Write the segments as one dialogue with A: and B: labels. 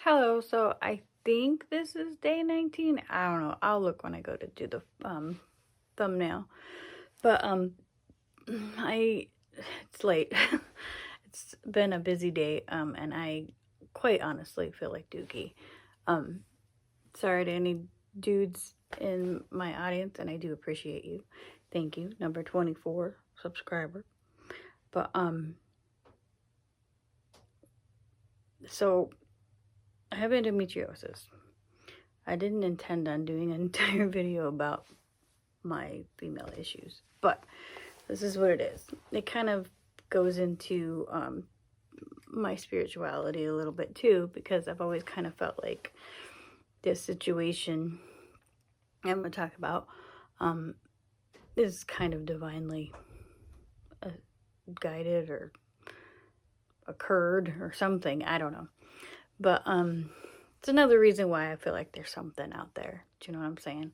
A: Hello, so I think this is day 19. I don't know. I'll look when I go to do the thumbnail. But I it's late. It's been a busy day and I quite honestly feel like dookie. Um Sorry to any dudes in my audience, and I do appreciate you. Thank you. Number 24 subscriber. But so I have endometriosis. I didn't intend on doing an entire video about my female issues, but this is what it is. It kind of goes into my spirituality a little bit too, because I've always kind of felt like this situation I'm going to talk about is kind of divinely guided or occurred or something. I don't know. But it's another reason why I feel like there's something out there. Do you know what I'm saying?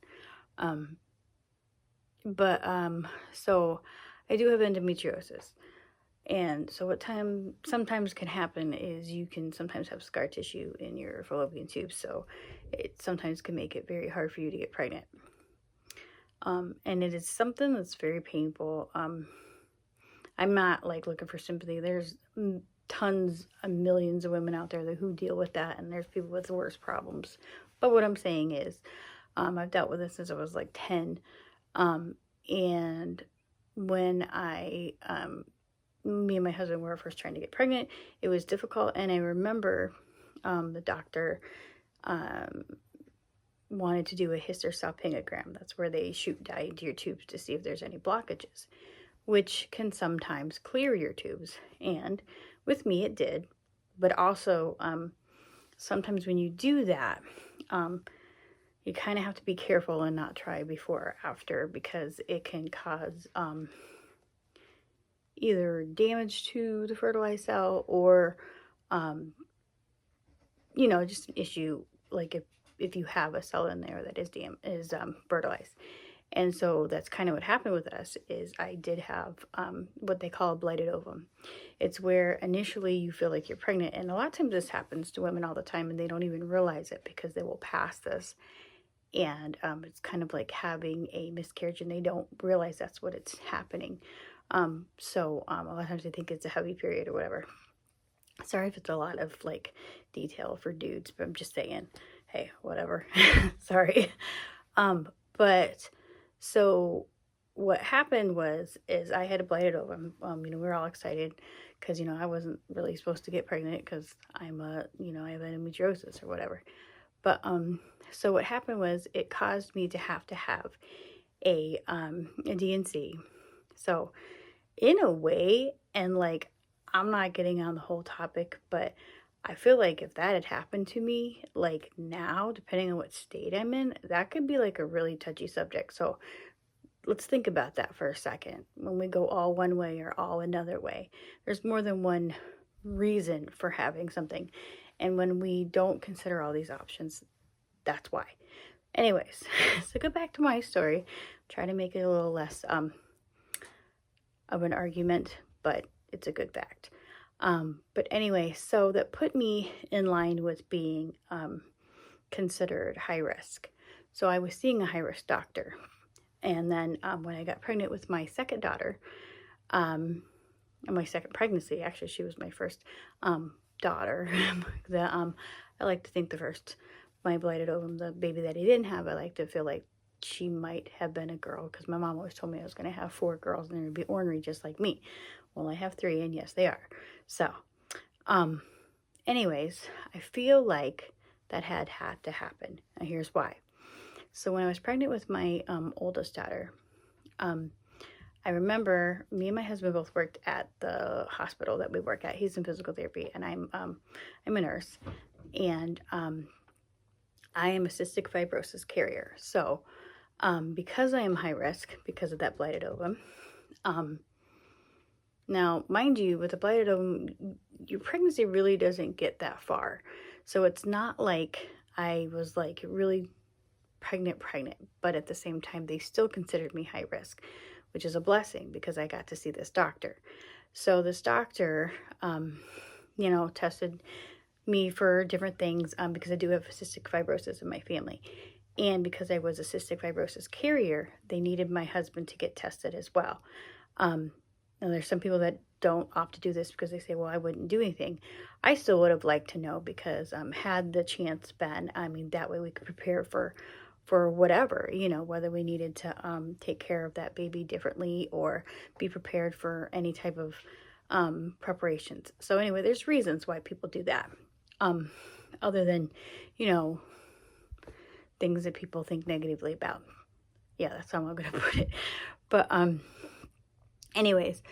A: So I do have endometriosis. And so what sometimes can happen is you can sometimes have scar tissue in your fallopian tubes. So it sometimes can make it very hard for you to get pregnant. And it is something that's very painful. I'm not like looking for sympathy. There's tons of millions of women out there who deal with that, and there's people with worse problems. But what I'm saying is, I've dealt with this since I was like 10. And when me and my husband were first trying to get pregnant, it was difficult. And I remember the doctor wanted to do a hysterosalpingogram. That's where they shoot dye into your tubes to see if there's any blockages, which can sometimes clear your tubes. And with me, it did. But also, sometimes when you do that, you kind of have to be careful and not try before or after, because it can cause either damage to the fertilized cell or, just an issue like if you have a cell in there that is fertilized. And so that's kind of what happened with us. Is I did have what they call a blighted ovum. It's where initially you feel like you're pregnant, and a lot of times this happens to women all the time, and they don't even realize it because they will pass this. And it's kind of like having a miscarriage, and they don't realize that's what it's happening. So a lot of times they think it's a heavy period or whatever. Sorry if it's a lot of like detail for dudes, but I'm just saying, hey, whatever. Sorry. But so what happened is I had a blighted ovum. We were all excited because, I wasn't really supposed to get pregnant because I have endometriosis or whatever. But so what happened was it caused me to have a DNC. So in a way, and like, I'm not getting on the whole topic, but I feel like if that had happened to me, like now, depending on what state I'm in, that could be like a really touchy subject. So let's think about that for a second. When we go all one way or all another way, there's more than one reason for having something. And when we don't consider all these options, that's why. Anyways, so go back to my story. Try to make it a little less of an argument, but it's a good fact. But anyway, so that put me in line with being considered high risk. So I was seeing a high risk doctor. And then when I got pregnant with my second daughter, and my second pregnancy, actually, she was my first daughter. I like to think my blighted ovum, the baby that he didn't have, I like to feel like she might have been a girl, because my mom always told me I was going to have 4 girls and they would be ornery just like me. Well, I have 3, and yes, they are. So, anyways, I feel like that had to happen. And here's why. So when I was pregnant with my oldest daughter, I remember me and my husband both worked at the hospital that we work at. He's in physical therapy, and I'm a nurse, and I am a cystic fibrosis carrier. So because I am high risk because of that blighted ovum, now mind you, with a blighted ovum, your pregnancy really doesn't get that far. So it's not like I was like really pregnant, but at the same time, they still considered me high risk, which is a blessing because I got to see this doctor. So this doctor, tested me for different things because I do have cystic fibrosis in my family. And because I was a cystic fibrosis carrier, they needed my husband to get tested as well. Now, there's some people that don't opt to do this because they say, well, I wouldn't do anything. I still would have liked to know because had the chance been, I mean, that way we could prepare for whatever, you know, whether we needed to take care of that baby differently or be prepared for any type of preparations. So anyway, there's reasons why people do that. Other than, you know, things that people think negatively about. Yeah, that's how I'm going to put it. But anyways,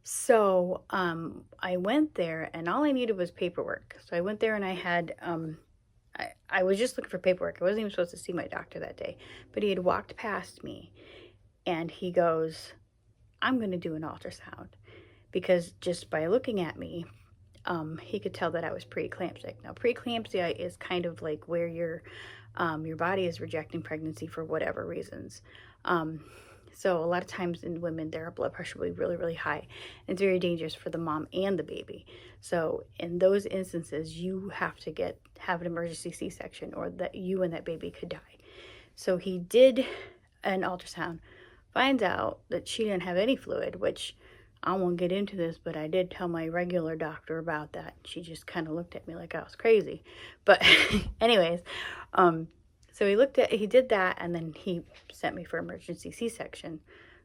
A: so I went there and all I needed was paperwork. So I went there and I had I was just looking for paperwork. I wasn't even supposed to see my doctor that day, but he had walked past me and he goes, I'm going to do an ultrasound, because just by looking at me, he could tell that I was preeclamptic. Now, preeclampsia is kind of like where your body is rejecting pregnancy for whatever reasons. So a lot of times in women, their blood pressure will be really, really high. And it's very dangerous for the mom and the baby. So in those instances, you have to have an emergency C-section, or that you and that baby could die. So he did an ultrasound, finds out that she didn't have any fluid, which I won't get into this, but I did tell my regular doctor about that. She just kind of looked at me like I was crazy. But anyways, so he did that, and then he sent me for emergency C-section.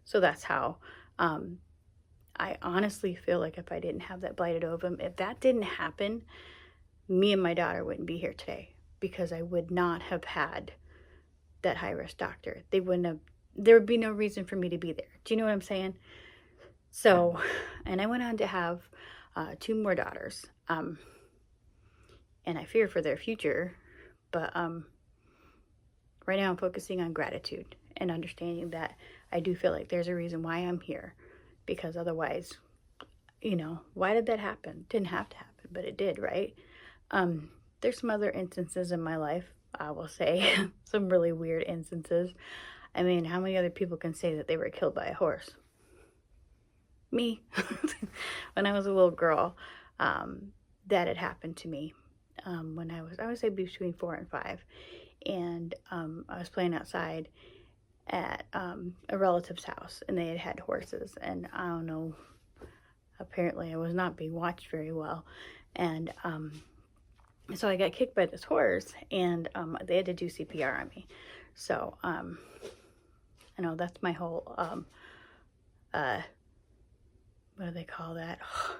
A: So that's how. I honestly feel like if I didn't have that blighted ovum, if that didn't happen, me and my daughter wouldn't be here today, because I would not have had that high-risk doctor. There would be no reason for me to be there. Do you know what I'm saying? So, and I went on to have 2 more daughters, and I fear for their future, but right now I'm focusing on gratitude and understanding that I do feel like there's a reason why I'm here, because otherwise, you know, why did that happen? Didn't have to happen, but it did, right? There's some other instances in my life, I will say, some really weird instances. I mean, how many other people can say that they were killed by a horse? Me. When I was a little girl, that had happened to me when I would say between 4 and 5. And I was playing outside at a relative's house, and they had horses, and I don't know, apparently I was not being watched very well, and so I got kicked by this horse, and they had to do CPR on me. So I know that's my whole what do they call that?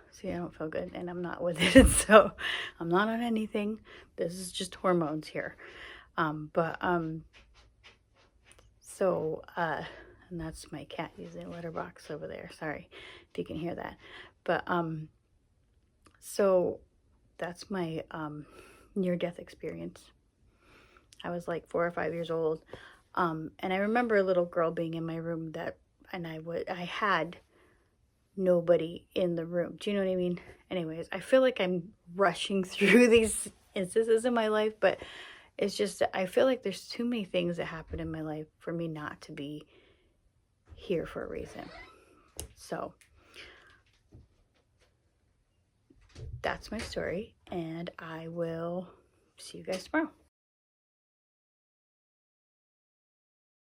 A: See, I don't feel good, and I'm not with it, so I'm not on anything. This is just hormones here. And that's my cat using a litter box over there. Sorry if you can hear that. But, so that's my, near-death experience. I was like 4 or 5 years old. And I remember a little girl being in my room I had nobody in the room. Do you know what I mean? Anyways, I feel like I'm rushing through these instances in my life, but it's just, I feel like there's too many things that happen in my life for me not to be here for a reason. So that's my story, and I will see you guys tomorrow.